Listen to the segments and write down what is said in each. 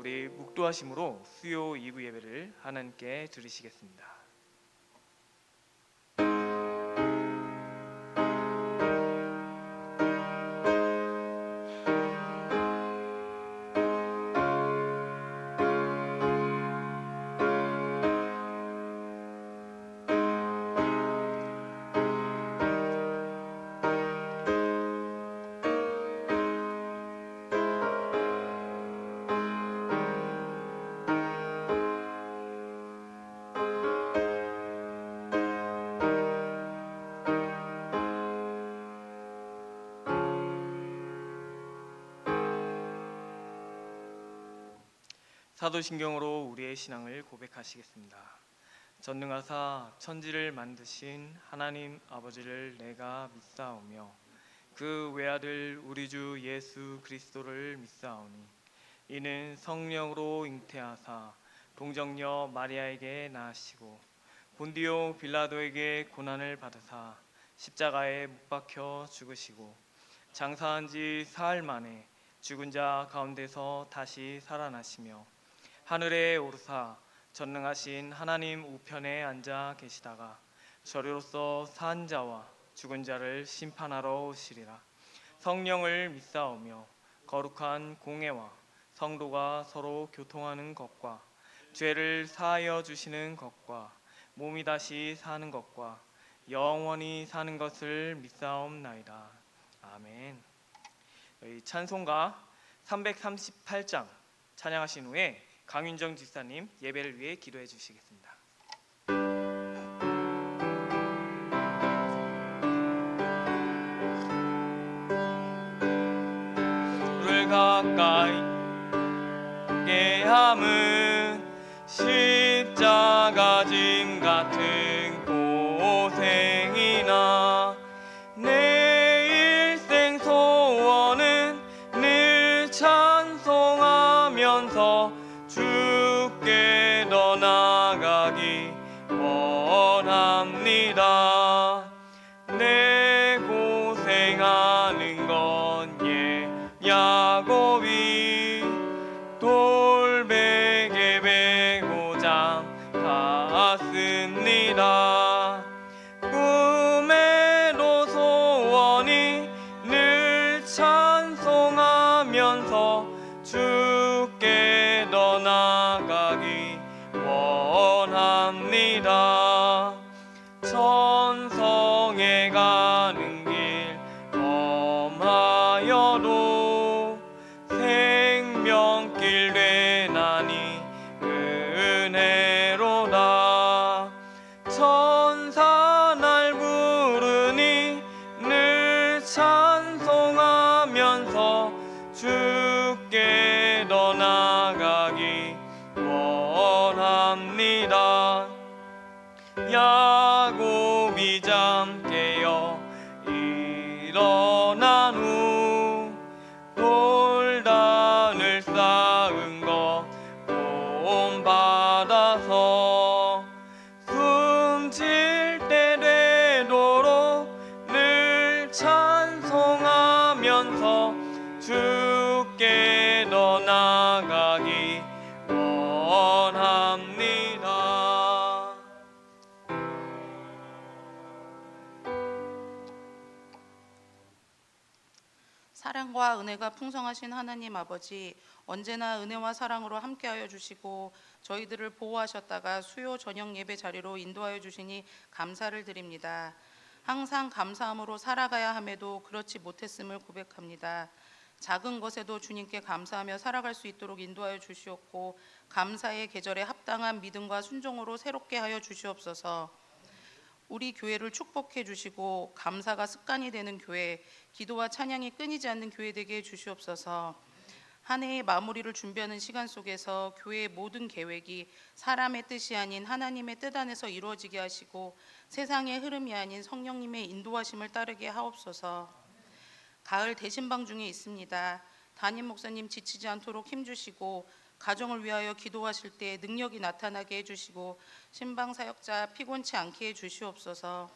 우리 묵도하심으로 수요 2부 예배를 하나님께 드리시겠습니다. 사도신경으로 우리의 신앙을 고백하시겠습니다. 전능하사 천지를 만드신 하나님 아버지를 내가 믿사오며 그 외아들 우리 주 예수 그리스도를 믿사오니 이는 성령으로 잉태하사 동정녀 마리아에게 낳으시고 본디오 빌라도에게 고난을 받으사 십자가에 못 박혀 죽으시고 장사한 지 사흘 만에 죽은 자 가운데서 다시 살아나시며 하늘에 오르사 전능하신 하나님 우편에 앉아 계시다가 저리로서 산 자와 죽은 자를 심판하러 오시리라. 성령을 믿사오며 거룩한 공회와 성도가 서로 교통하는 것과 죄를 사하여 주시는 것과 몸이 다시 사는 것과 영원히 사는 것을 믿사옵나이다. 아멘. 찬송가 338장 찬양하신 후에 강윤정 집사님 예배를 위해 기도해 주시겠습니다. 불을 가까이 함은 십자가 짐 같은 고생이나 내 일생 소원은 늘 찬송하면서 주께 더 나아가기 원합니다. 내 고생하는 건 야곱이 돌베개 베고자 갔습니다. 꿈에도 소원이 늘 찬송하면서 주께 더 나아가기 원합니다. 천성에 가는 길 험하여도 생명길 되나니 은혜로다. 천사 날 부르니 늘 찬송하면서 주께 더 나아가기 원합니다. 야곱이 잠 깨어 일어난 후 돌단을 쌓은 것 본받아서 숨질 때 되도록 늘 찬송하면서 주께 더 나아가기 원합니다. 사랑과 은혜가 풍성하신 하나님 아버지, 언제나 은혜와 사랑으로 함께하여 주시고 저희들을 보호하셨다가 수요 저녁 예배 자리로 인도하여 주시니 감사를 드립니다. 항상 감사함으로 살아가야 함에도 그렇지 못했음을 고백합니다. 작은 것에도 주님께 감사하며 살아갈 수 있도록 인도하여 주시옵고 감사의 계절에 합당한 믿음과 순종으로 새롭게 하여 주시옵소서. 우리 교회를 축복해 주시고 감사가 습관이 되는 교회, 기도와 찬양이 끊이지 않는 교회 되게 해 주시옵소서. 한 해의 마무리를 준비하는 시간 속에서 교회의 모든 계획이 사람의 뜻이 아닌 하나님의 뜻 안에서 이루어지게 하시고 세상의 흐름이 아닌 성령님의 인도하심을 따르게 하옵소서. 가을 대신방 중에 있습니다. 담임 목사님 지치지 않도록 힘주시고 가정을 위하여 기도하실 때 능력이 나타나게 해주시고 신방 사역자 피곤치 않게 해주시옵소서.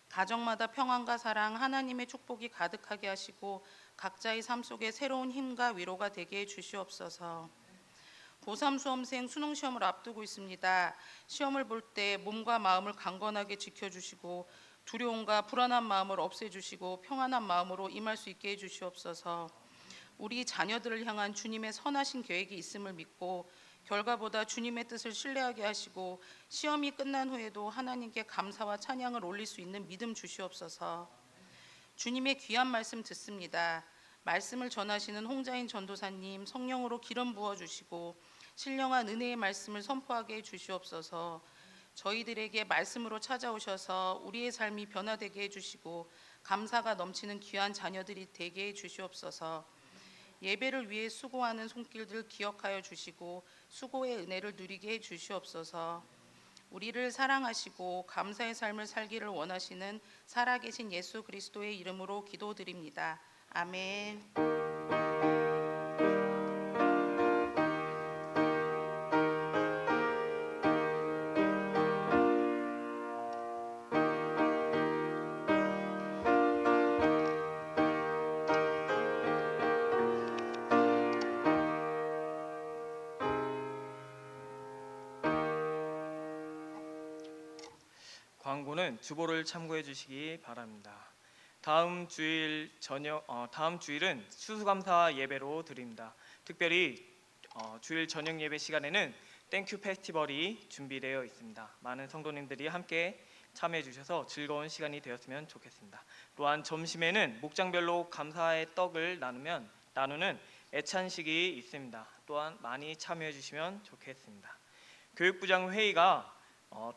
가정마다 평안과 사랑, 하나님의 축복이 가득하게 하시고 각자의 삶 속에 새로운 힘과 위로가 되게 해주시옵소서. 고3 수험생 수능 시험을 앞두고 있습니다. 시험을 볼 때 몸과 마음을 강건하게 지켜주시고 두려움과 불안한 마음을 없애주시고 평안한 마음으로 임할 수 있게 해주시옵소서. 우리 자녀들을 향한 주님의 선하신 계획이 있음을 믿고 결과보다 주님의 뜻을 신뢰하게 하시고 시험이 끝난 후에도 하나님께 감사와 찬양을 올릴 수 있는 믿음 주시옵소서. 주님의 귀한 말씀 듣습니다. 말씀을 전하시는 홍자인 전도사님 성령으로 기름 부어주시고 신령한 은혜의 말씀을 선포하게 해주시옵소서. 저희들에게 말씀으로 찾아오셔서 우리의 삶이 변화되게 해주시고 감사가 넘치는 귀한 자녀들이 되게 해주시옵소서. 예배를 위해 수고하는 손길들 기억하여 주시고 수고의 은혜를 누리게 해주시옵소서. 우리를 사랑하시고 감사의 삶을 살기를 원하시는 살아계신 예수 그리스도의 이름으로 기도드립니다. 아멘. 광고는 주보를 참고해 주시기 바랍니다. 다음 주일은 추수감사 예배로 드립니다. 특별히 주일 저녁 예배 시간에는 땡큐 페스티벌이 준비되어 있습니다. 많은 성도님들이 함께 참여해 주셔서 즐거운 시간이 되었으면 좋겠습니다. 또한 점심에는 목장별로 감사의 떡을 나누는 애찬식이 있습니다. 또한 많이 참여해 주시면 좋겠습니다. 교육부장 회의가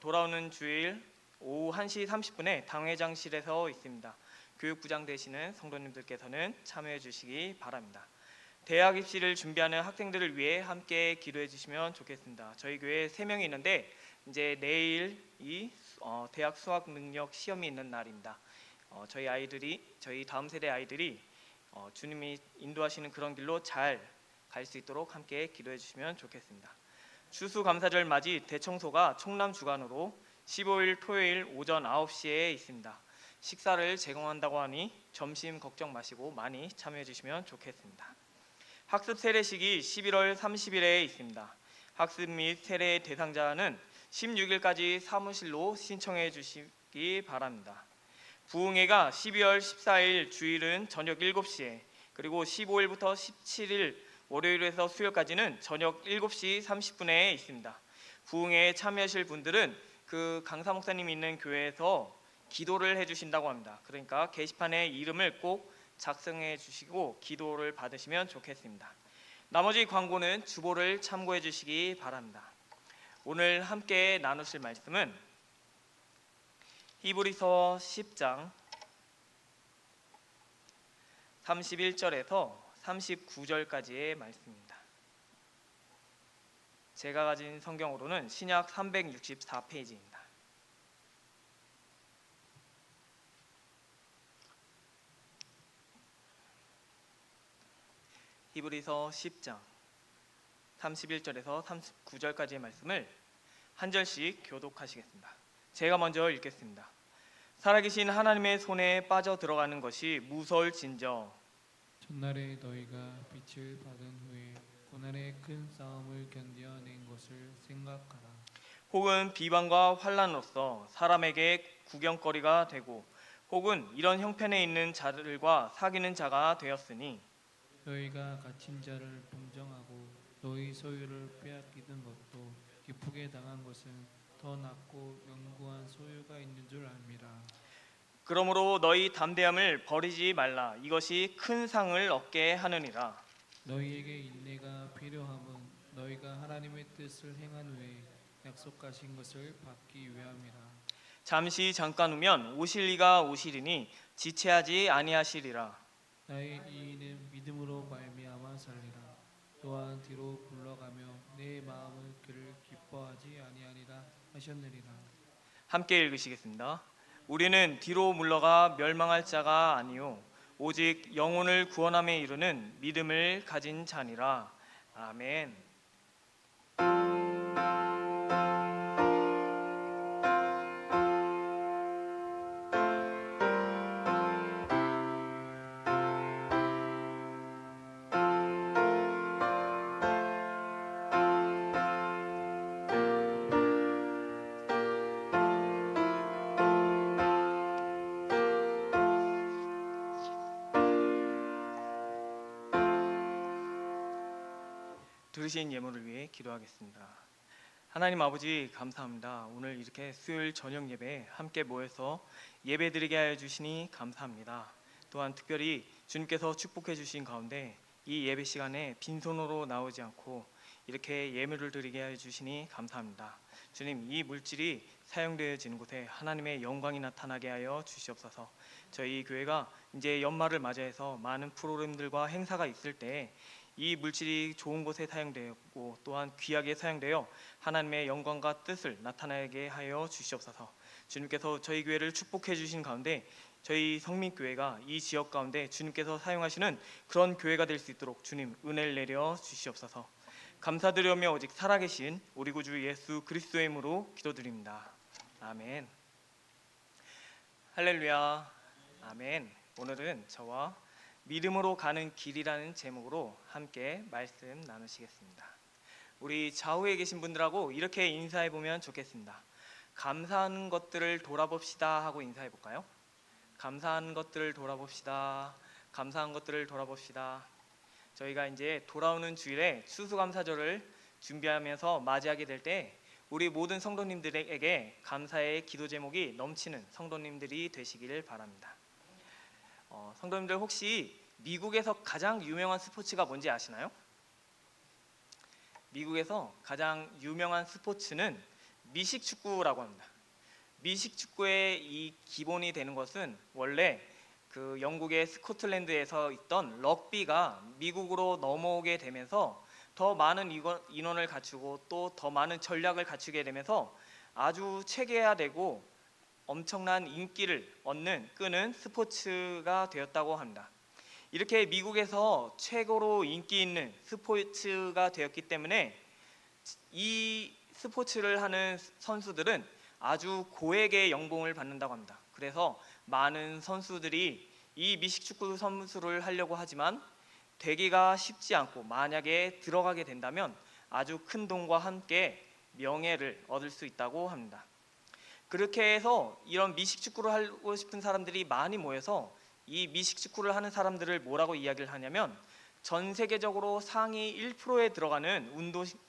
돌아오는 주일 오후 1시 30분에 당회장실에서 있습니다. 교육부장 되시는 성도님들께서는 참여해 주시기 바랍니다. 대학 입시를 준비하는 학생들을 위해 함께 기도해 주시면 좋겠습니다. 저희 교회에 3명이 있는데 이제 내일이 대학 수학 능력 시험이 있는 날입니다. 저희 다음 세대 아이들이 주님이 인도하시는 그런 길로 잘 갈 수 있도록 함께 기도해 주시면 좋겠습니다. 추수감사절 맞이 대청소가 총남 주관으로 15일 토요일 오전 9시에 있습니다. 식사를 제공한다고 하니 점심 걱정 마시고 많이 참여해 주시면 좋겠습니다. 학습 세례식이 11월 30일에 있습니다. 학습 및 세례 대상자는 16일까지 사무실로 신청해 주시기 바랍니다. 부흥회가 12월 14일 주일은 저녁 7시에 그리고 15일부터 17일 월요일에서 수요일까지는 저녁 7시 30분에 있습니다. 부흥회에 참여하실 분들은 그 강사 목사님이 있는 교회에서 기도를 해주신다고 합니다. 그러니까 게시판에 이름을 꼭 작성해 주시고 기도를 받으시면 좋겠습니다. 나머지 광고는 주보를 참고해 주시기 바랍니다. 오늘 함께 나누실 말씀은 히브리서 10장 31절에서 39절까지의 말씀입니다. 제가 가진 성경으로는 신약 364페이지입니다. 히브리서 10장 31절에서 39절까지의 말씀을 한 절씩 교독하시겠습니다. 제가 먼저 읽겠습니다. 살아계신 하나님의 손에 빠져 들어가는 것이 무서울진저 첫날에 너희가 빛을 받은 후에 고난의 큰 싸움을 견뎌낸 것을 생각하라. 혹은 비방과 환난으로서 사람에게 구경거리가 되고 혹은 이런 형편에 있는 자들과 사귀는 자가 되었으니 너희가 갇힌 자를 동정하고 너희 소유를 빼앗기던 것도 기쁘게 당한 것은 더 낫고 영구한 소유가 있는 줄 알미라. 그러므로 너희 담대함을 버리지 말라. 이것이 큰 상을 얻게 하느니라. 너희에게 인내가 필요함은 너희가 하나님의 뜻을 행한 후에 약속하신 것을 받기 위함이라. 잠시 잠깐 후면 오실 이가 오시리니 지체하지 아니하시리라. 나의 이인은 믿음으로 말미암아 살리라. 또한 뒤로 굴러가며 내 마음은 그를 기뻐하지 아니하리라 하셨느니라. 함께 읽으시겠습니다. 우리는 뒤로 물러가 멸망할 자가 아니요 오직 영혼을 구원함에 이르는 믿음을 가진 자니라. 아멘. 들으신 예물을 위해 기도하겠습니다. 하나님 아버지 감사합니다. 오늘 이렇게 수요일 저녁 예배 함께 모여서 예배드리게 하여 주시니 감사합니다. 또한 특별히 주님께서 축복해 주신 가운데 이 예배 시간에 빈손으로 나오지 않고 이렇게 예물을 드리게 하여 주시니 감사합니다. 주님, 이 물질이 사용되어지는 곳에 하나님의 영광이 나타나게 하여 주시옵소서. 저희 교회가 이제 연말을 맞이해서 많은 프로그램들과 행사가 있을 때 이 물질이 좋은 곳에 사용되었고 또한 귀하게 사용되어 하나님의 영광과 뜻을 나타나게 하여 주시옵소서. 주님께서 저희 교회를 축복해 주신 가운데 저희 성민교회가 이 지역 가운데 주님께서 사용하시는 그런 교회가 될 수 있도록 주님 은혜를 내려 주시옵소서. 감사드리며 오직 살아계신 우리 구주 예수 그리스도의 이름으로 기도드립니다. 아멘. 할렐루야. 아멘. 오늘은 저와 믿음으로 가는 길이라는 제목으로 함께 말씀 나누시겠습니다. 우리 좌우에 계신 분들하고 이렇게 인사해 보면 좋겠습니다. 감사한 것들을 돌아봅시다 하고 인사해 볼까요? 감사한 것들을 돌아봅시다. 감사한 것들을 돌아봅시다. 저희가 이제 돌아오는 주일에 추수감사절을 준비하면서 맞이하게 될 때 우리 모든 성도님들에게 감사의 기도 제목이 넘치는 성도님들이 되시기를 바랍니다. 성도님들 혹시 미국에서 가장 유명한 스포츠가 뭔지 아시나요? 미국에서 가장 유명한 스포츠는 미식축구라고 합니다. 미식축구의 이 기본이 되는 것은 원래 그 영국의 스코틀랜드에서 있던 럭비가 미국으로 넘어오게 되면서 더 많은 인원을 갖추고 또 더 많은 전략을 갖추게 되면서 아주 체계화되고 엄청난 인기를 끄는 스포츠가 되었다고 합니다. 이렇게 미국에서 최고로 인기 있는 스포츠가 되었기 때문에 이 스포츠를 하는 선수들은 아주 고액의 연봉을 받는다고 합니다. 그래서 많은 선수들이 이 미식축구 선수를 하려고 하지만 되기가 쉽지 않고 만약에 들어가게 된다면 아주 큰 돈과 함께 명예를 얻을 수 있다고 합니다. 그렇게 해서 이런 미식축구를 하고 싶은 사람들이 많이 모여서 이 미식축구를 하는 사람들을 뭐라고 이야기를 하냐면 전 세계적으로 상위 1%에 들어가는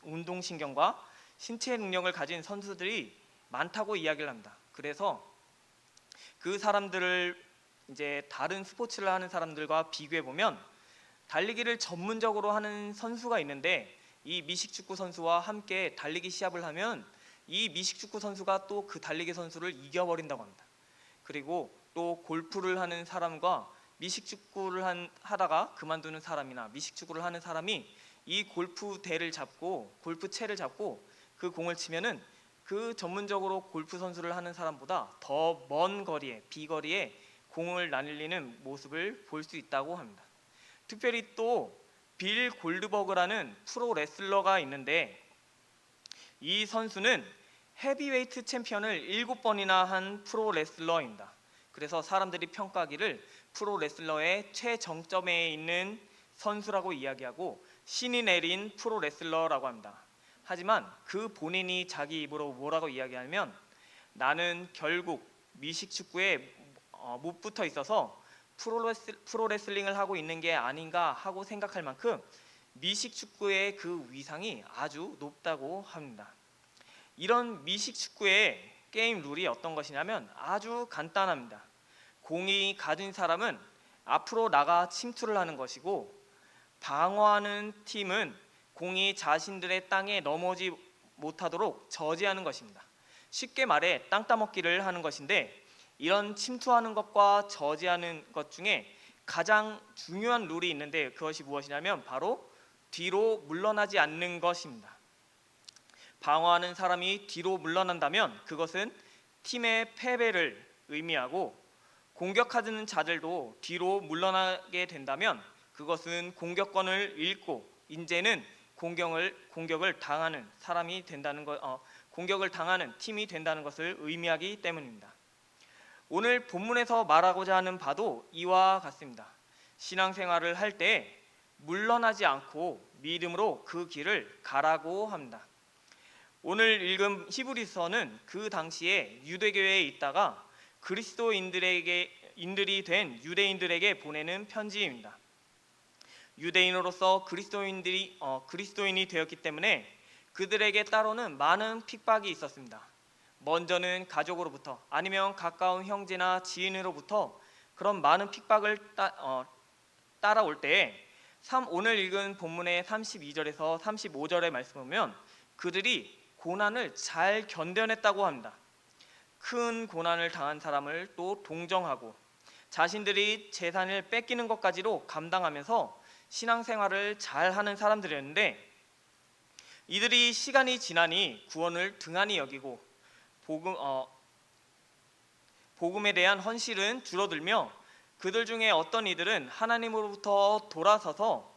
운동신경과 신체 능력을 가진 선수들이 많다고 이야기를 합니다. 그래서 그 사람들을 이제 다른 스포츠를 하는 사람들과 비교해 보면 달리기를 전문적으로 하는 선수가 있는데 이 미식축구 선수와 함께 달리기 시합을 하면 이 미식축구 선수가 또 그 달리기 선수를 이겨버린다고 합니다. 그리고 또 골프를 하는 사람과 미식축구를 하다가 그만두는 사람이나 미식축구를 하는 사람이 이 골프채를 잡고 그 공을 치면은 그 전문적으로 골프 선수를 하는 사람보다 더 먼 거리에 비거리에 공을 날리는 모습을 볼 수 있다고 합니다. 특별히 또 빌 골드버그라는 프로 레슬러가 있는데 이 선수는 헤비웨이트 챔피언을 7번이나 한 프로 레슬러입니다. 그래서 사람들이 평가하기를 프로 레슬러의 최정점에 있는 선수라고 이야기하고 신이 내린 프로 레슬러라고 합니다. 하지만 그 본인이 자기 입으로 뭐라고 이야기하면 나는 결국 미식축구에 못 붙어 있어서 프로레슬링을 하고 있는 게 아닌가 하고 생각할 만큼 미식축구의 그 위상이 아주 높다고 합니다. 이런 미식축구의 게임 룰이 어떤 것이냐면 아주 간단합니다. 공이 가진 사람은 앞으로 나가 침투를 하는 것이고 방어하는 팀은 공이 자신들의 땅에 넘어오지 못하도록 저지하는 것입니다. 쉽게 말해 땅 따먹기를 하는 것인데 이런 침투하는 것과 저지하는 것 중에 가장 중요한 룰이 있는데 그것이 무엇이냐면 바로 뒤로 물러나지 않는 것입니다. 방어하는 사람이 뒤로 물러난다면 그것은 팀의 패배를 의미하고 공격하는 자들도 뒤로 물러나게 된다면 그것은 공격권을 잃고 이제는 공격을 당하는 사람이 된다는 공격을 당하는 팀이 된다는 것을 의미하기 때문입니다. 오늘 본문에서 말하고자 하는 바도 이와 같습니다. 신앙생활을 할 때 물러나지 않고 믿음으로 그 길을 가라고 합니다. 오늘 읽은 히브리서는 그 당시에 유대교회에 있다가 그리스도인들이 된 유대인들에게 보내는 편지입니다. 유대인으로서 그리스도인이 되었기 때문에 그들에게 따로는 많은 핍박이 있었습니다. 먼저는 가족으로부터 아니면 가까운 형제나 지인으로부터 그런 많은 핍박을 따라올 때에 오늘 읽은 본문의 32절에서 35절의 말씀 보면 그들이 고난을 잘 견뎌냈다고 합니다. 큰 고난을 당한 사람을 또 동정하고 자신들이 재산을 뺏기는 것까지도 감당하면서 신앙생활을 잘하는 사람들이었는데, 이들이 시간이 지나니 구원을 등한히 여기고 복음에 대한 헌신은 줄어들며 그들 중에 어떤 이들은 하나님으로부터 돌아서서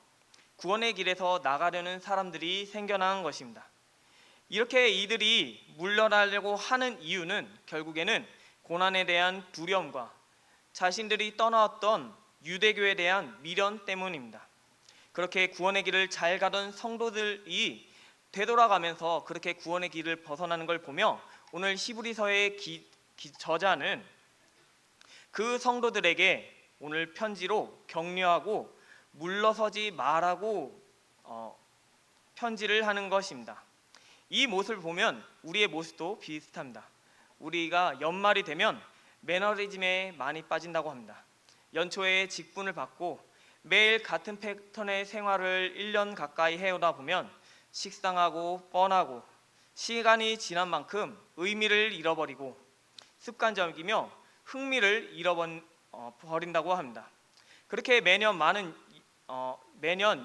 구원의 길에서 나가려는 사람들이 생겨난 것입니다. 이렇게 이들이 물러나려고 하는 이유는 결국에는 고난에 대한 두려움과 자신들이 떠나왔던 유대교에 대한 미련 때문입니다. 그렇게 구원의 길을 잘 가던 성도들이 되돌아가면서 그렇게 구원의 길을 벗어나는 걸 보며 오늘 히브리서의 저자는 그 성도들에게 오늘 편지로 격려하고 물러서지 말라고 편지를 하는 것입니다. 이 모습을 보면 우리의 모습도 비슷합니다. 우리가 연말이 되면 매너리즘에 많이 빠진다고 합니다. 연초에 직분을 받고 매일 같은 패턴의 생활을 1년 가까이 해오다 보면 식상하고 뻔하고 시간이 지난 만큼 의미를 잃어버리고 습관적이며 흥미를 잃어버린다고 합니다. 그렇게 매년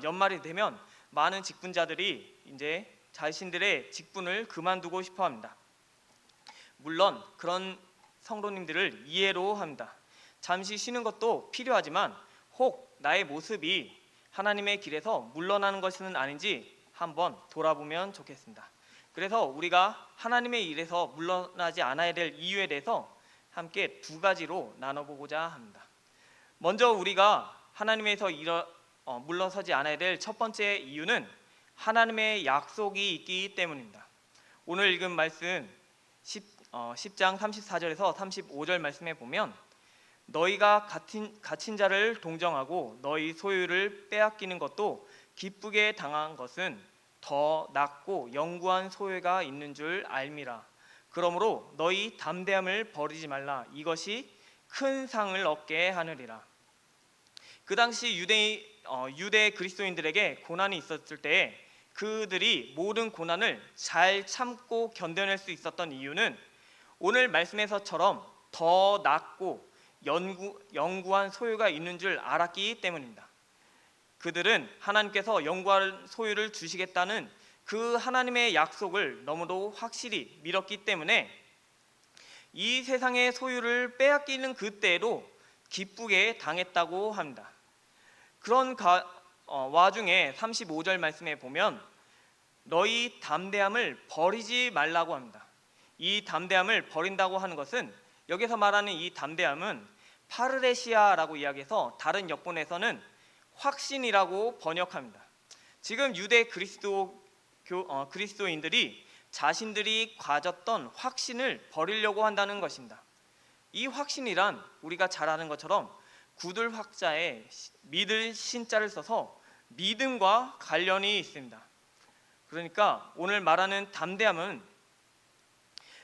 연말이 되면 많은 직분자들이 이제 자신들의 직분을 그만두고 싶어 합니다. 물론 그런 성도님들을 이해로 합니다. 잠시 쉬는 것도 필요하지만 혹 나의 모습이 하나님의 길에서 물러나는 것은 아닌지 한번 돌아보면 좋겠습니다. 그래서 우리가 하나님의 일에서 물러나지 않아야 될 이유에 대해서 함께 두 가지로 나눠보고자 합니다. 먼저 우리가 하나님에서 물러서지 않아야 될 첫 번째 이유는 하나님의 약속이 있기 때문입니다. 오늘 읽은 말씀 10장 34절에서 35절 말씀에 보면 너희가 갇힌 자를 동정하고 너희 소유를 빼앗기는 것도 기쁘게 당한 것은 더 낫고 영구한 소유가 있는 줄 알미라. 그러므로 너희 담대함을 버리지 말라. 이것이 큰 상을 얻게 하느니라. 그 당시 유대 그리스도인들에게 고난이 있었을 때 그들이 모든 고난을 잘 참고 견뎌낼 수 있었던 이유는 오늘 말씀에서처럼 더 낫고 영구한 소유가 있는 줄 알았기 때문입니다. 그들은 하나님께서 영구한 소유를 주시겠다는 그 하나님의 약속을 너무도 확실히 믿었기 때문에 이 세상의 소유를 빼앗기는 그때에도 기쁘게 당했다고 합니다. 그런 와중에 35절 말씀에 보면 너희 담대함을 버리지 말라고 합니다. 이 담대함을 버린다고 하는 것은 여기서 말하는 이 담대함은 파르레시아라고 이야기해서 다른 역본에서는 확신이라고 번역합니다. 지금 유대 그리스도인들이 자신들이 가졌던 확신을 버리려고 한다는 것입니다. 이 확신이란 우리가 잘 아는 것처럼 구들 확자에 믿을 신자를 써서 믿음과 관련이 있습니다. 그러니까 오늘 말하는 담대함은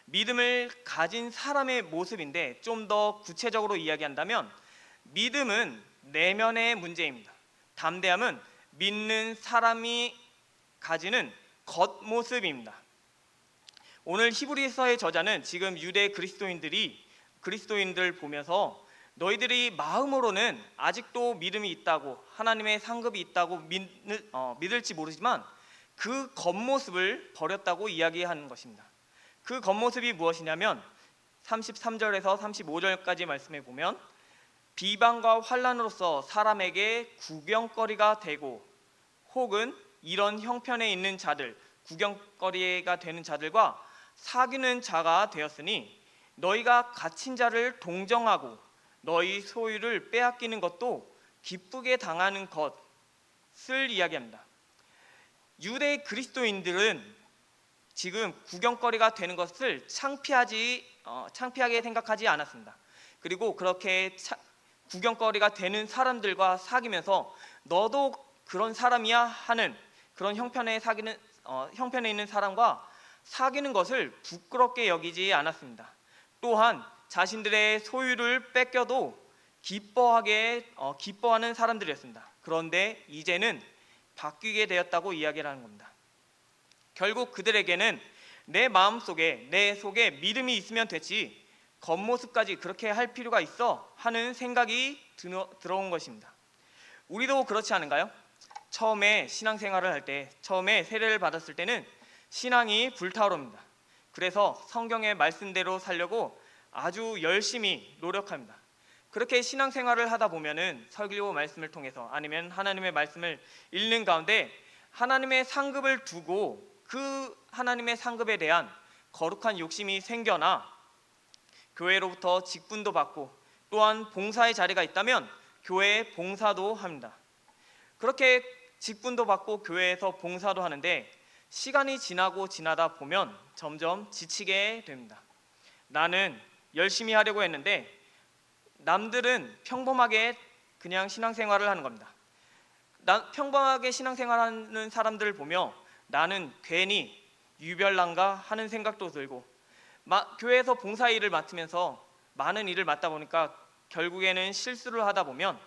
믿음을 가진 사람의 모습인데 좀 더 구체적으로 이야기한다면 믿음은 내면의 문제입니다. 담대함은 믿는 사람이 가지는 겉모습입니다. 오늘 히브리서의 저자는 지금 유대 그리스도인들 보면서 너희들이 마음으로는 아직도 믿음이 있다고 하나님의 상급이 있다고 믿을지 모르지만 그 겉모습을 버렸다고 이야기하는 것입니다. 그 겉모습이 무엇이냐면 33절에서 35절까지 말씀해 보면 비방과 환난으로서 사람에게 구경거리가 되고 혹은 이런 형편에 있는 자들, 구경거리가 되는 자들과 사귀는 자가 되었으니 너희가 갇힌 자를 동정하고 너희 소유를 빼앗기는 것도 기쁘게 당하는 것을 이야기합니다. 유대 그리스도인들은 지금 구경거리가 되는 것을 창피하게 생각하지 않았습니다. 그리고 그렇게 구경거리가 되는 사람들과 사귀면서 너도 그런 사람이야 하는 그런 형편에 있는 사람과 사귀는 것을 부끄럽게 여기지 않았습니다. 또한 자신들의 소유를 뺏겨도 기뻐하는 사람들이었습니다. 그런데 이제는 바뀌게 되었다고 이야기를 하는 겁니다. 결국 그들에게는 내 마음속에 내 속에 믿음이 있으면 됐지 겉모습까지 그렇게 할 필요가 있어 하는 생각이 들어온 것입니다. 우리도 그렇지 않은가요? 처음에 신앙생활을 할 때, 처음에 세례를 받았을 때는 신앙이 불타오릅니다. 그래서 성경의 말씀대로 살려고 아주 열심히 노력합니다. 그렇게 신앙생활을 하다 보면은 설교 말씀을 통해서 아니면 하나님의 말씀을 읽는 가운데 하나님의 상급을 두고 그 하나님의 상급에 대한 거룩한 욕심이 생겨나 교회로부터 직분도 받고 또한 봉사의 자리가 있다면 교회에 봉사도 합니다. 그렇게 직분도 받고 교회에서 봉사도 하는데 시간이 지나다 보면 점점 지치게 됩니다. 나는 열심히 하려고 했는데 남들은 평범하게 그냥 신앙생활을 하는 겁니다. 평범하게 신앙생활하는 사람들을 보며 나는 괜히 유별난가 하는 생각도 들고 교회에서 봉사 일을 맡으면서 많은 일을 맡다 보니까 결국에는 실수를 하다 보면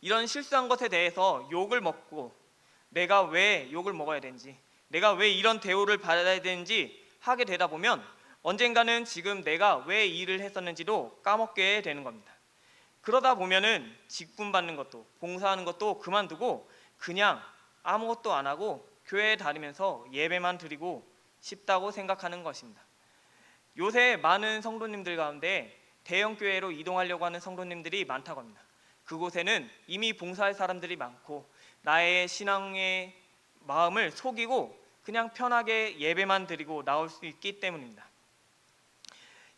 이런 실수한 것에 대해서 욕을 먹고 내가 왜 욕을 먹어야 되는지 내가 왜 이런 대우를 받아야 되는지 하게 되다 보면 언젠가는 지금 내가 왜 이 일을 했었는지도 까먹게 되는 겁니다. 그러다 보면은 직분 받는 것도 봉사하는 것도 그만두고 그냥 아무것도 안 하고 교회에 다니면서 예배만 드리고 싶다고 생각하는 것입니다. 요새 많은 성도님들 가운데 대형 교회로 이동하려고 하는 성도님들이 많다고 합니다. 그곳에는 이미 봉사할 사람들이 많고 나의 신앙의 마음을 속이고 그냥 편하게 예배만 드리고 나올 수 있기 때문입니다.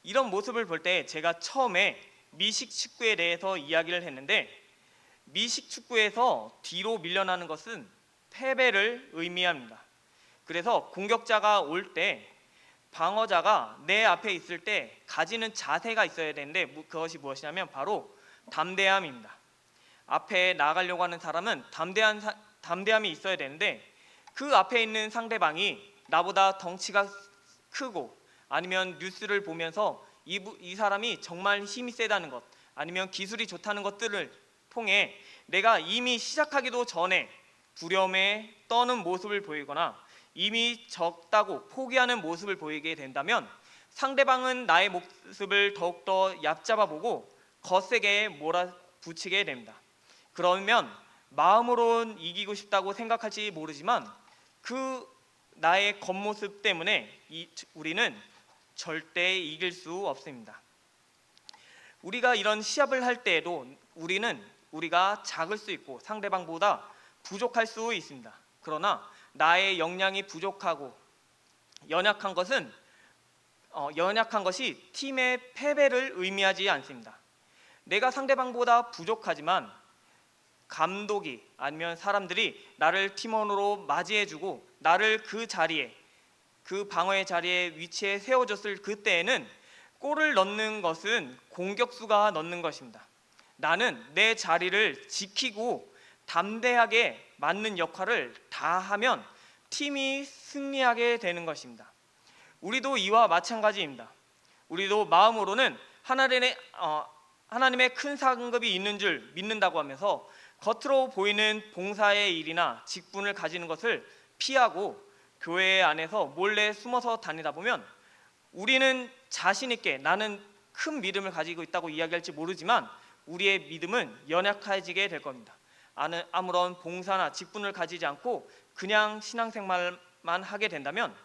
이런 모습을 볼 때 제가 처음에 미식 축구에 대해서 이야기를 했는데 미식 축구에서 뒤로 밀려나는 것은 패배를 의미합니다. 그래서 공격자가 올 때 방어자가 내 앞에 있을 때 가지는 자세가 있어야 되는데 그것이 무엇이냐면 바로 담대함입니다. 앞에 나가려고 하는 사람은 담대함이 있어야 되는데 그 앞에 있는 상대방이 나보다 덩치가 크고 아니면 뉴스를 보면서 이 사람이 정말 힘이 세다는 것 아니면 기술이 좋다는 것들을 통해 내가 이미 시작하기도 전에 두려움에 떠는 모습을 보이거나 이미 적다고 포기하는 모습을 보이게 된다면 상대방은 나의 모습을 더욱더 얕잡아 보고 거세게 몰아붙이게 됩니다. 그러면 마음으로는 이기고 싶다고 생각할지 모르지만 그 나의 겉모습 때문에 우리는 절대 이길 수 없습니다. 우리가 이런 시합을 할 때에도 우리가 작을 수 있고 상대방보다 부족할 수 있습니다. 그러나 나의 역량이 부족하고 연약한 것이 팀의 패배를 의미하지 않습니다. 내가 상대방보다 부족하지만 감독이 아니면 사람들이 나를 팀원으로 맞이해주고 나를 그 방어의 자리에 위치에 세워줬을 그때에는 골을 넣는 것은 공격수가 넣는 것입니다. 나는 내 자리를 지키고 담대하게 맞는 역할을 다 하면 팀이 승리하게 되는 것입니다. 우리도 이와 마찬가지입니다. 우리도 마음으로는 하나님의 큰 상급이 있는 줄 믿는다고 하면서 겉으로 보이는 봉사의 일이나 직분을 가지는 것을 피하고 교회 안에서 몰래 숨어서 다니다 보면 우리는 자신 있게 나는 큰 믿음을 가지고 있다고 이야기할지 모르지만 우리의 믿음은 연약해지게 될 겁니다. 아무런 봉사나 직분을 가지지 않고 그냥 신앙생활만 하게 된다면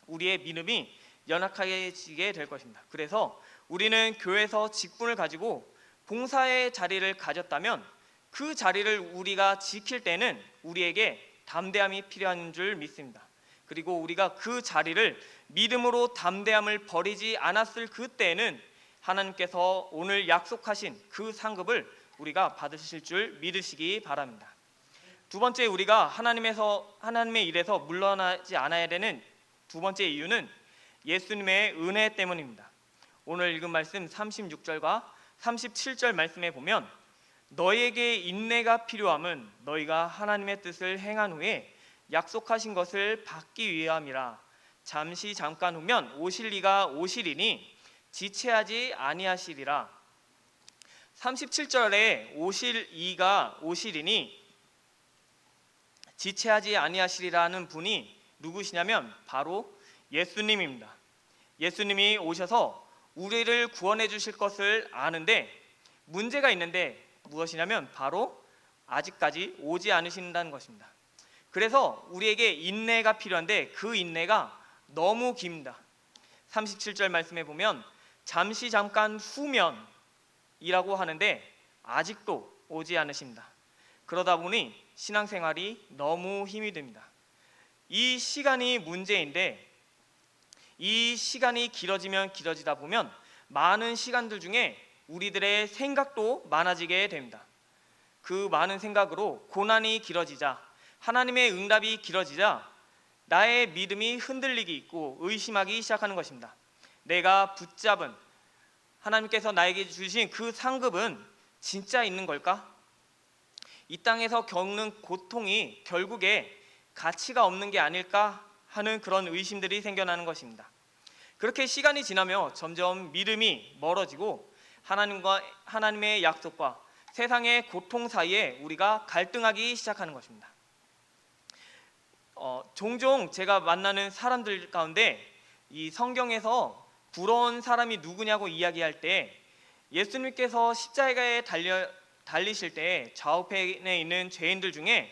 우리의 믿음이 연약해지게 될 것입니다. 그래서 우리는 교회에서 직분을 가지고 봉사의 자리를 가졌다면 그 자리를 우리가 지킬 때는 우리에게 담대함이 필요한 줄 믿습니다. 그리고 우리가 그 자리를 믿음으로 담대함을 버리지 않았을 그때에는 하나님께서 오늘 약속하신 그 상급을 우리가 받으실 줄 믿으시기 바랍니다. 두 번째, 우리가 하나님의 일에서 물러나지 않아야 되는 두 번째 이유는 예수님의 은혜 때문입니다. 오늘 읽은 말씀 36절과 37절 말씀에 보면 너희에게 인내가 필요함은 너희가 하나님의 뜻을 행한 후에 약속하신 것을 받기 위함이라. 잠시 잠깐 후면 오실 이가 오시리니 지체하지 아니하시리라. 37절에 오실 이가 오시리니 지체하지 아니하시리라는 분이 누구시냐면 바로 예수님입니다. 예수님이 오셔서 우리를 구원해 주실 것을 아는데 문제가 있는데 무엇이냐면 바로 아직까지 오지 않으신다는 것입니다. 그래서 우리에게 인내가 필요한데 그 인내가 너무 깁니다. 37절 말씀에 보면 잠시 잠깐 후면이라고 하는데 아직도 오지 않으십니다. 그러다 보니 신앙생활이 너무 힘이 듭니다. 이 시간이 문제인데 이 시간이 길어지면 길어지다 보면 많은 시간들 중에 우리들의 생각도 많아지게 됩니다. 그 많은 생각으로 고난이 길어지자, 하나님의 응답이 길어지자 나의 믿음이 흔들리기 있고 의심하기 시작하는 것입니다. 내가 붙잡은 하나님께서 나에게 주신 그 상급은 진짜 있는 걸까? 이 땅에서 겪는 고통이 결국에 가치가 없는 게 아닐까 하는 그런 의심들이 생겨나는 것입니다. 그렇게 시간이 지나며 점점 믿음이 멀어지고 하나님의 약속과 세상의 고통 사이에 우리가 갈등하기 시작하는 것입니다. 종종 제가 만나는 사람들 가운데 이 성경에서 부러운 사람이 누구냐고 이야기할 때 예수님께서 십자가에 달리실 때 좌우편에 있는 죄인들 중에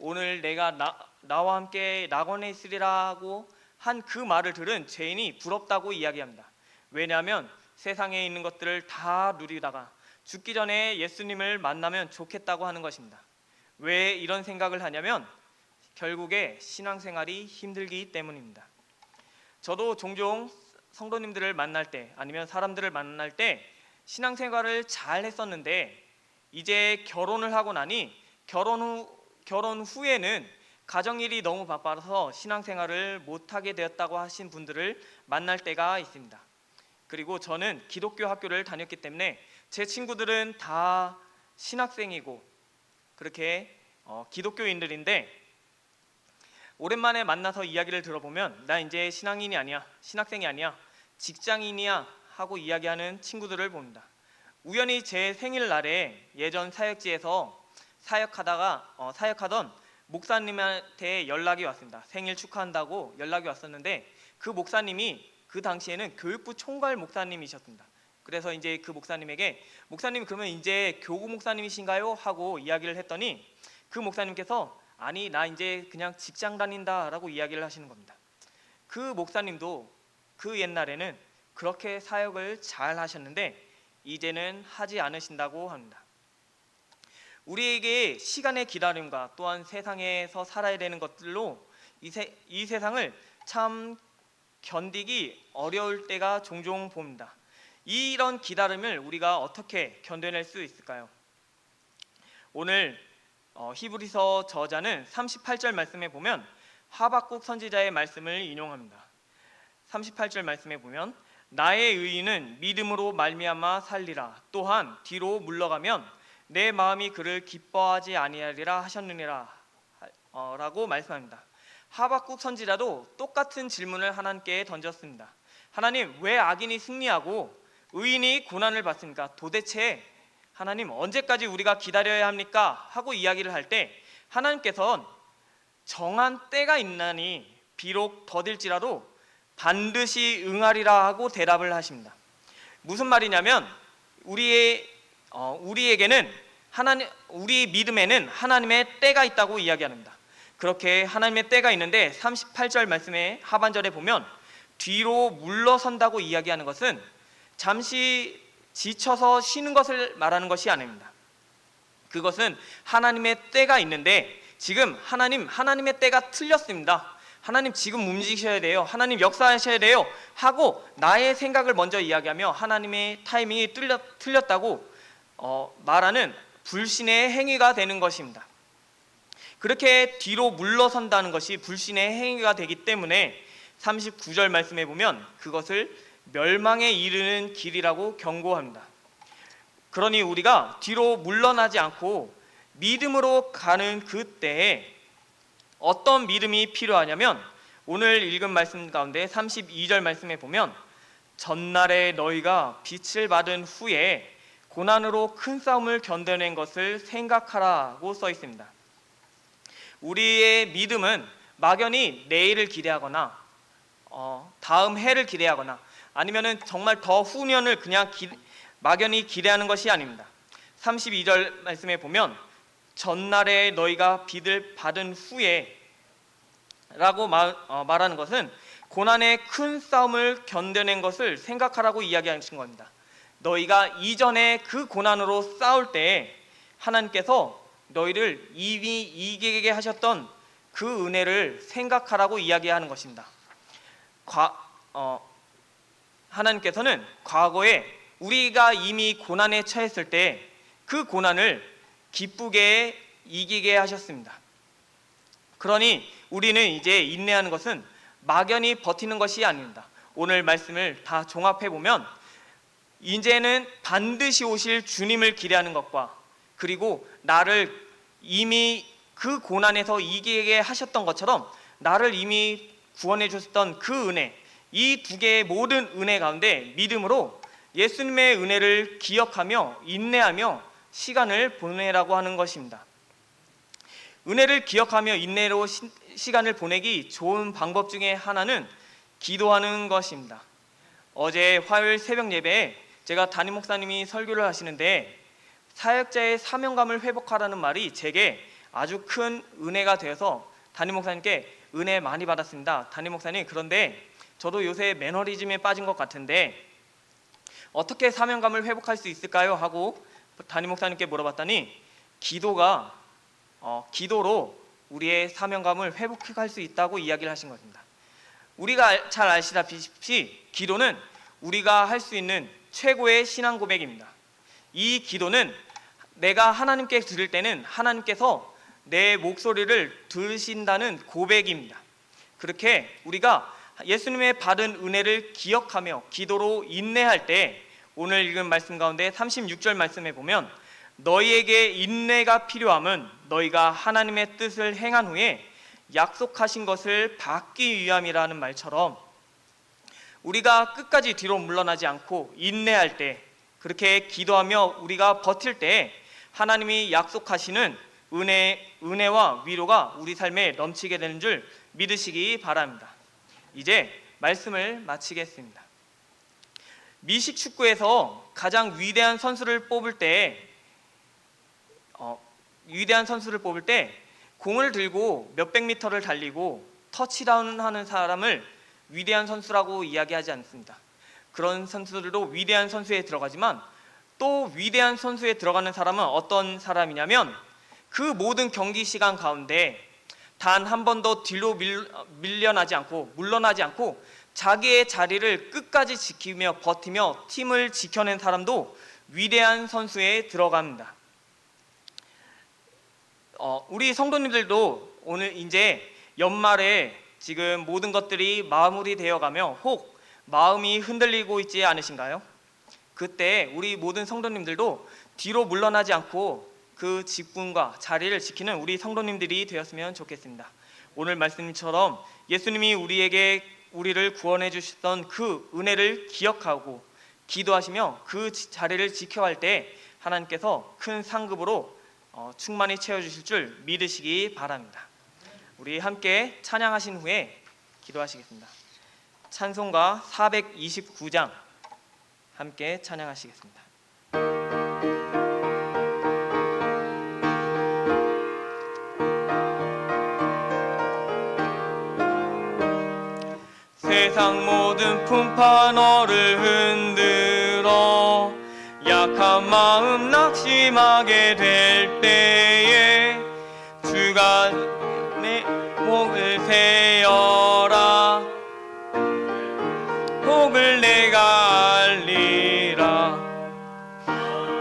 오늘 내가 나와 함께 낙원에 있으리라고 한 그 말을 들은 죄인이 부럽다고 이야기합니다. 왜냐하면 세상에 있는 것들을 다 누리다가 죽기 전에 예수님을 만나면 좋겠다고 하는 것입니다. 왜 이런 생각을 하냐면 결국에 신앙생활이 힘들기 때문입니다. 저도 종종 성도님들을 만날 때 아니면 사람들을 만날 때 신앙생활을 잘 했었는데 이제 결혼을 하고 나니 결혼 후에는 가정일이 너무 바빠서 신앙생활을 못하게 되었다고 하신 분들을 만날 때가 있습니다. 그리고 저는 기독교 학교를 다녔기 때문에 제 친구들은 다 신학생이고 그렇게 기독교인들인데 오랜만에 만나서 이야기를 들어보면 나 이제 신앙인이 아니야, 신학생이 아니야, 직장인이야 하고 이야기하는 친구들을 봅니다. 우연히 제 생일날에 예전 사역지에서 사역하던 목사님한테 연락이 왔습니다. 생일 축하한다고 연락이 왔었는데 그 목사님이 그 당시에는 교육부 총괄 목사님이셨습니다. 그래서 이제 그 목사님에게 목사님 그러면 이제 교구 목사님이신가요? 하고 이야기를 했더니 그 목사님께서 아니 나 이제 그냥 직장 다닌다라고 이야기를 하시는 겁니다. 그 목사님도 그 옛날에는 그렇게 사역을 잘 하셨는데 이제는 하지 않으신다고 합니다. 우리에게 시간의 기다림과 또한 세상에서 살아야 되는 것들로 이 세상을 참 견디기 어려울 때가 종종 봅니다. 이런 기다림을 우리가 어떻게 견뎌낼 수 있을까요? 오늘 히브리서 저자는 38절 말씀에 보면 하박국 선지자의 말씀을 인용합니다. 38절 말씀에 보면 나의 의인은 믿음으로 말미암아 살리라. 또한 뒤로 물러가면 내 마음이 그를 기뻐하지 아니하리라 하셨느니라 라고 말씀합니다. 하박국 선지자도 똑같은 질문을 하나님께 던졌습니다. 하나님 왜 악인이 승리하고 의인이 고난을 받습니까? 도대체 하나님 언제까지 우리가 기다려야 합니까? 하고 이야기를 할 때 하나님께서는 정한 때가 있나니 비록 더딜지라도 반드시 응하리라 하고 대답을 하십니다. 무슨 말이냐면 우리에게는 우리 믿음에는 하나님의 때가 있다고 이야기합니다. 그렇게 하나님의 때가 있는데 38절 말씀의 하반절에 보면 뒤로 물러선다고 이야기하는 것은 잠시 지쳐서 쉬는 것을 말하는 것이 아닙니다. 그것은 하나님의 때가 있는데 지금 하나님의 때가 틀렸습니다. 하나님 지금 움직이셔야 돼요. 하나님 역사하셔야 돼요. 하고 나의 생각을 먼저 이야기하며 하나님의 타이밍이 틀렸다고 말하는 불신의 행위가 되는 것입니다. 그렇게 뒤로 물러선다는 것이 불신의 행위가 되기 때문에 39절 말씀에 보면 그것을 멸망에 이르는 길이라고 경고합니다. 그러니 우리가 뒤로 물러나지 않고 믿음으로 가는 그때에 어떤 믿음이 필요하냐면 오늘 읽은 말씀 가운데 32절 말씀에 보면 전날에 너희가 빛을 받은 후에 고난으로 큰 싸움을 견뎌낸 것을 생각하라고 써 있습니다. 우리의 믿음은 막연히 내일을 기대하거나 다음 해를 기대하거나 아니면은 정말 더 후년을 그냥 막연히 기대하는 것이 아닙니다. 32절 말씀에 보면 전날에 너희가 빛을 받은 후에 라고 말하는 것은 고난의 큰 싸움을 견뎌낸 것을 생각하라고 이야기하신 겁니다. 너희가 이전에 그 고난으로 싸울 때 하나님께서 너희를 이미 이기게 하셨던 그 은혜를 생각하라고 이야기하는 것입니다. 하나님께서는 과거에 우리가 이미 고난에 처했을 때 그 고난을 기쁘게 이기게 하셨습니다. 그러니 우리는 이제 인내하는 것은 막연히 버티는 것이 아닙니다. 오늘 말씀을 다 종합해 보면 이제는 반드시 오실 주님을 기대하는 것과 그리고 나를 이미 그 고난에서 이기게 하셨던 것처럼 나를 이미 구원해 주셨던 그 은혜, 이 두 개의 모든 은혜 가운데 믿음으로 예수님의 은혜를 기억하며 인내하며 시간을 보내라고 하는 것입니다. 은혜를 기억하며 인내로 시간을 보내기 좋은 방법 중에 하나는 기도하는 것입니다. 어제 화요일 새벽 예배에 제가 담임 목사님이 설교를 하시는데 사역자의 사명감을 회복하라는 말이 제게 아주 큰 은혜가 되어서 담임 목사님께 은혜 많이 받았습니다. 담임 목사님, 그런데 저도 요새 매너리즘에 빠진 것 같은데 어떻게 사명감을 회복할 수 있을까요? 하고 담임 목사님께 물어봤더니 기도로 우리의 사명감을 회복할 수 있다고 이야기를 하신 것입니다. 우리가 잘 아시다시피 기도는 우리가 할 수 있는 최고의 신앙 고백입니다. 이 기도는 내가 하나님께 드릴 때는 하나님께서 내 목소리를 들으신다는 고백입니다. 그렇게 우리가 예수님의 받은 은혜를 기억하며 기도로 인내할 때 오늘 읽은 말씀 가운데 36절 말씀에 보면 너희에게 인내가 필요함은 너희가 하나님의 뜻을 행한 후에 약속하신 것을 받기 위함이라는 말처럼 우리가 끝까지 뒤로 물러나지 않고 인내할 때 그렇게 기도하며 우리가 버틸 때 하나님이 약속하시는 은혜와 위로가 우리 삶에 넘치게 되는 줄 믿으시기 바랍니다. 이제 말씀을 마치겠습니다. 미식 축구에서 가장 위대한 선수를 뽑을 때 공을 들고 몇백 미터를 달리고 터치다운하는 사람을 위대한 선수라고 이야기하지 않습니다. 그런 선수들도 위대한 선수에 들어가지만 또 위대한 선수에 들어가는 사람은 어떤 사람이냐면 그 모든 경기 시간 가운데 단 한 번도 뒤로 물러나지 않고 자기의 자리를 끝까지 지키며 버티며 팀을 지켜낸 사람도 위대한 선수에 들어갑니다. 우리 성도님들도 오늘 이제 연말에 지금 모든 것들이 마무리되어 가며 혹 마음이 흔들리고 있지 않으신가요? 그때 우리 모든 성도님들도 뒤로 물러나지 않고 그 직분과 자리를 지키는 우리 성도님들이 되었으면 좋겠습니다. 오늘 말씀처럼 예수님이 우리를 구원해 주셨던 그 은혜를 기억하고 기도하시며 그 자리를 지켜갈 때 하나님께서 큰 상급으로 충만히 채워주실 줄 믿으시기 바랍니다. 우리 함께 찬양하신 후에 기도하시겠습니다. 찬송가 429장 함께 찬양하시겠습니다. 세상 모든 풍파 너를 흔들어 약한 마음 낙심하게 될 때에 주가 내 목을 세어라 복을 내가 알리라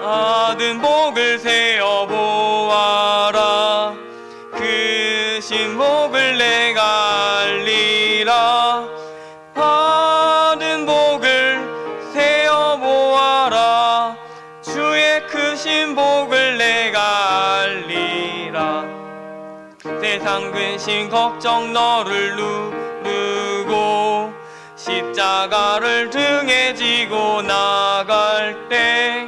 아든 복을 세어 보아라 그 신 복을 내가 알리라 받은 복을 세어 보아라 주의 세상 근심 걱정 너를 누르고 십자가를 등에 지고 나갈 때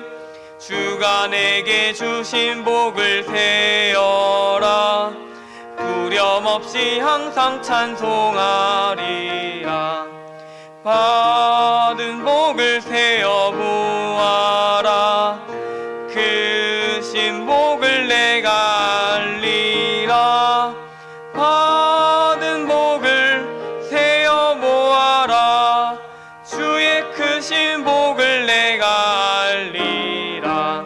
주가 내게 주신 복을 세어라. 두려움 없이 항상 찬송하리라. 받은 복을 세어 보아라. 크신 복을 내가 알리라. 받은 복을 세어 보아라. 주의 크신 복을 내가 알리라.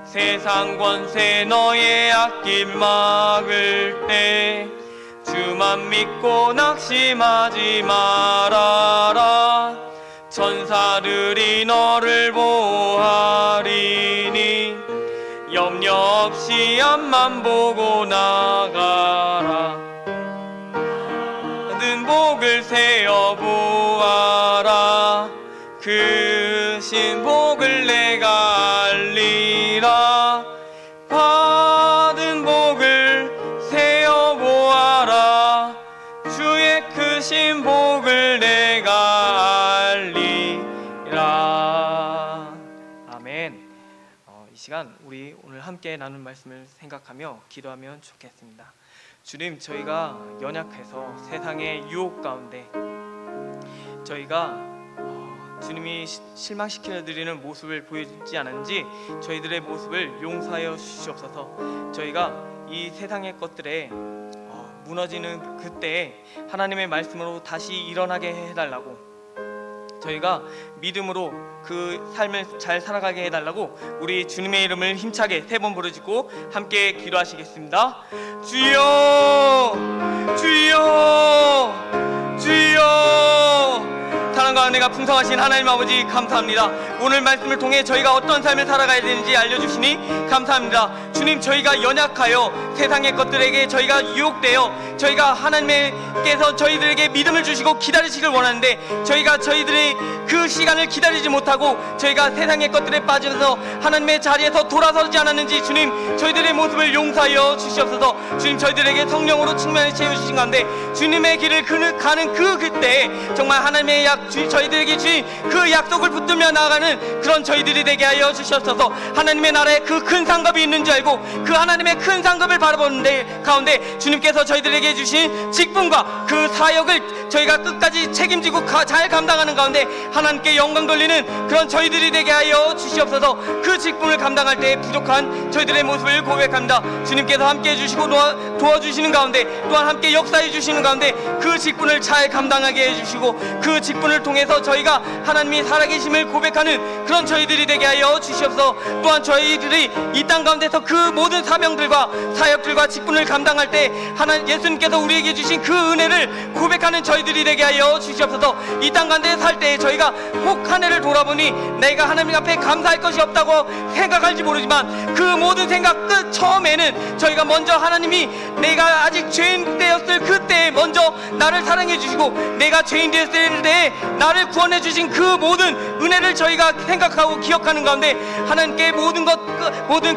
세상 권세 너의 앞길 막을 때 주만 믿고 낙심하지 말아라. 천사들이 너를 보호하리니 염려 없이 앞만 보고 나가라. 받은 복을 세어 보아라. 크신 복을 내가 알리라. 받은 복을 세어 보아라. 주의 크신 복을 내가 알리라. 아멘. 이 시간 우리 오늘 함께 나눌 말씀을 생각하며 기도하면 좋겠습니다. 주님, 저희가 연약해서 세상의 유혹 가운데 저희가 주님이 실망시켜 드리는 모습을 보여주지 않은지 저희들의 모습을 용서하여 주시옵소서. 저희가 이 세상의 것들에 무너지는 그때에 하나님의 말씀으로 다시 일어나게 해달라고, 저희가 믿음으로 그 삶을 잘 살아가게 해달라고 우리 주님의 이름을 힘차게 3번 부르짖고 함께 기도하시겠습니다. 주여, 주여, 주여. 사랑과 은혜가 풍성하신 하나님 아버지 감사합니다. 오늘 말씀을 통해 저희가 어떤 삶을 살아가야 되는지 알려주시니 감사합니다. 주님, 저희가 연약하여 세상의 것들에게 저희가 유혹되어 저희가 하나님께서 저희들에게 믿음을 주시고 기다리시길 원하는데 저희들의 그 시간을 기다리지 못하고 저희가 세상의 것들에 빠져서 하나님의 자리에서 돌아서지 않았는지 주님, 저희들의 모습을 용서하여 주시옵소서. 주님, 저희들에게 성령으로 충만히 채워주신 가운데 주님의 길을 가는 그때에 정말 하나님의 저희들에게 주신 그 약속을 붙들며 나아가는 그런 저희들이 되게 하여 주시옵소서. 하나님의 나라에 그 큰 상급이 있는 줄 알고 그 하나님의 큰 상급을 바라보는 가운데 주님께서 저희들에게 주신 직분과 그 사역을 저희가 끝까지 책임지고 잘 감당하는 가운데 하나님께 영광 돌리는 그런 저희들이 되게 하여 주시옵소서. 그 직분을 감당할 때 부족한 저희들의 모습을 고백합니다. 주님께서 함께 해주시고 도와주시는 가운데 또한 함께 역사해 주시는 가운데 그 직분을 잘 감당하게 해주시고 그 직분을 통해서 저희가 하나님이 살아계심을 고백하는 그런 저희들이 되게 하여 주시옵소서. 또한 저희들이 이 땅 가운데서 그 모든 사명들과 사역들과 직분을 감당할 때 예수님께서 우리에게 주신 그 은혜를 고백하는 저희들이 되게 하여 주시옵소서. 이 땅 가운데 살 때 저희가 혹 한 해를 돌아보니 내가 하나님 앞에 감사할 것이 없다고 생각할지 모르지만 그 모든 생각 끝 처음에는 저희가 먼저 하나님이 내가 아직 죄인 되었을 그때에 먼저 나를 사랑해 주시고 내가 죄인 되었을 때에 나를 구원해 주신 그 모든 은혜를 저희가 생각하고 기억하는 가운데 하나님께 모든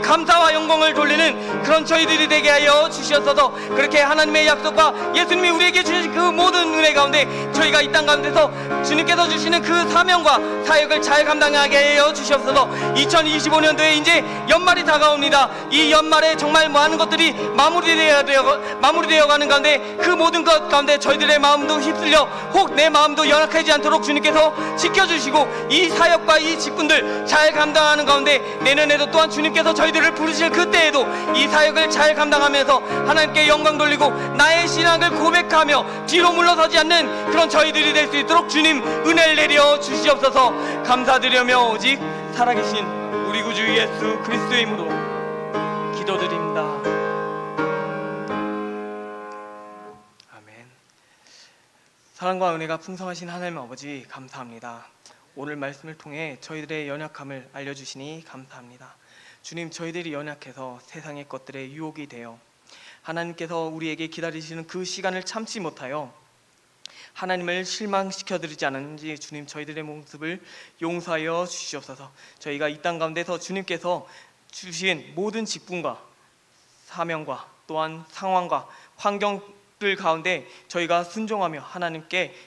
감사와 영광을 돌리는 그런 저희들이 되게 하여 주시옵소서. 그렇게 하나님의 약속과 예수님이 우리에게 주신 그 모든 은혜 가운데 저희가 이 땅 가운데서 주님께서 주시는 그 사명과 사역을 잘 감당하게 하여 주시옵소서. 2025년도에 이제 연말이 다가옵니다. 이 연말에 정말 많은 것들이 마무리되어 가는 가운데 그 모든 것 가운데 저희들의 마음도 휩쓸려 혹 내 마음도 연약하지 않도록 주님께서 지켜주시고 이 사역과 이 직분들 잘 감당하는 가운데 내년에도 또한 주님께서 저희들을 부르실 그때에도 이 사역을 잘 감당하면서 하나님께 영광 돌리고 나의 신앙을 고백하며 뒤로 물러서지 않는 그런 저희들이 될 수 있도록 주님 은혜를 내려 주시옵소서. 감사드리며 오직 살아계신 우리 구주 예수 그리스도의 이름으로 기도드립니다. 아멘. 사랑과 은혜가 풍성하신 하나님 아버지 감사합니다. 오늘 말씀을 통해 저희들의 연약함을 알려주시니 감사합니다. 주님, 저희들이 연약해서 세상의 것들에 유혹이 되어 하나님께서 우리에게 기다리시는 그 시간을 참지 못하여 하나님을 실망시켜드리지 않았는지 주님, 저희들의 모습을 용서하여 주시옵소서. 저희가 이 땅 가운데서 주님께서 주신 모든 직분과 사명과 또한 상황과 환경들 가운데 저희가 순종하며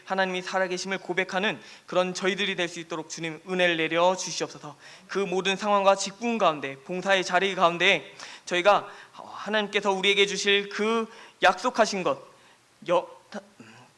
하나님이 살아계심을 고백하는 그런 저희들이 될 수 있도록 주님 은혜를 내려 주시옵소서. 그 모든 상황과 직분 가운데, 봉사의 자리 가운데 저희가 하나님께서 우리에게 주실 그 약속하신 것,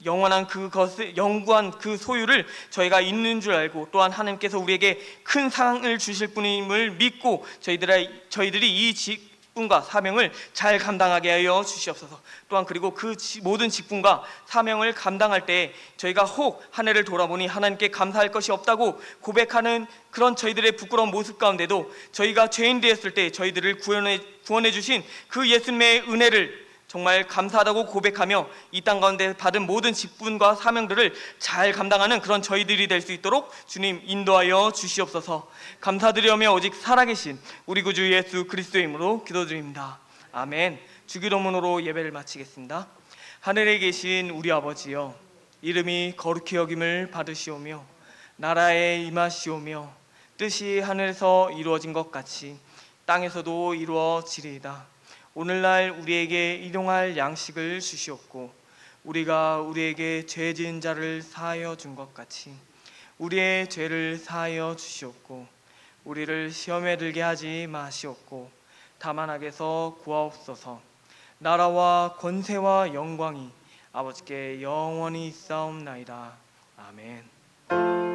영원한 그것을, 영구한 그 소유를 저희가 있는 줄 알고, 또한 하나님께서 우리에게 큰 상을 주실 분임을 믿고 저희들이 이 직분과 사명을 잘 감당하게 하여 주시옵소서. 또한 그리고 그 모든 직분과 사명을 감당할 때 저희가 혹 한 해를 돌아보니 하나님께 감사할 것이 없다고 고백하는 그런 저희들의 부끄러운 모습 가운데도 저희가 죄인 되었을 때 저희들을 구원해 주신 그 예수님의 은혜를 정말 감사하다고 고백하며 이 땅 가운데 받은 모든 직분과 사명들을 잘 감당하는 그런 저희들이 될 수 있도록 주님 인도하여 주시옵소서. 감사드리며 오직 살아계신 우리 구주 예수 그리스도의 이름으로 기도드립니다. 아멘. 주기도문으로 예배를 마치겠습니다. 하늘에 계신 우리 아버지여, 이름이 거룩히 여김을 받으시오며 나라에 임하시오며 뜻이 하늘에서 이루어진 것 같이 땅에서도 이루어지리이다. 오늘날 우리에게 일용할 양식을 주시옵고 우리가 우리에게 죄 지은 자를 사하여 준 것 같이 우리의 죄를 사하여 주시옵고 우리를 시험에 들게 하지 마시옵고 다만 악에서 구하옵소서. 나라와 권세와 영광이 아버지께 영원히 있사옵나이다. 아멘.